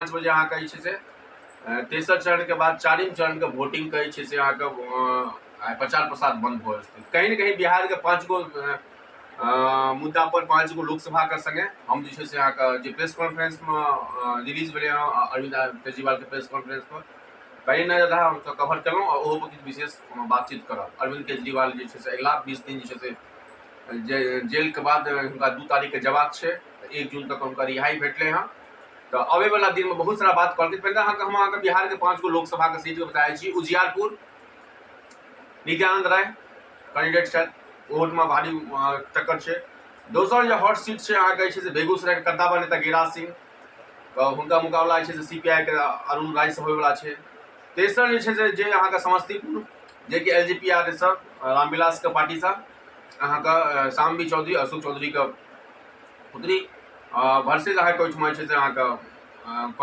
5 बजे अहाँके जे छै से तेसर चरण के बाद चारिम चरण के वोटिंग के जे छै से अहाँके प्रचार प्रसार बंद भऽ जेतै। कहीं न कहीं बिहार के 5 गो मुद्दा पर 5 गो लोकसभा के संगे हम जे छै से अहाँके जे प्रेस कॉन्फ्रेंस में रिलीज भेलै हँ अरविंद केजरीवाल के प्रेस कॉन्फ्रेंस पर कहीं न रहा हम सब कवर केलहुँ और ओहो पर किछु विशेष बातचीत करब। अरविंद केजरीवाल जे छै से अगिला 20 दिन जे छै से जेल के बाद हुनका 2 तारीख के जबाक छै, 1 जून तक हुनका रिहाई भेटलै हँ। तो आवे वाला दिन में बहुत सारा बात कहलकै। पहले हम अहाँके बिहार के 5 गो लोकसभा के सीट के बताए छी। उजियारपुर नित्यानंद राय कैंडिडेट छथि, वोट में भारी टक्कर छै। दोसर जे हॉट सीट छै अहाँके जे छै से बेगूसराय के कद्दावर नेता गिरिराज सिंह, तो हुनका मुकाबला जे छै से सीपीआई के अरुण राय से होय वाला छै। तेसर जे छै से जे अहाँके समस्तीपुर जे कि एलजेपी आर सब रामविलास के पार्टी से अहाँके शामबी चौधरी अशोक चौधरी के पुत्री वर्सेज अहाँके ओहिठमा जे छै से अहाँके कांग्रेस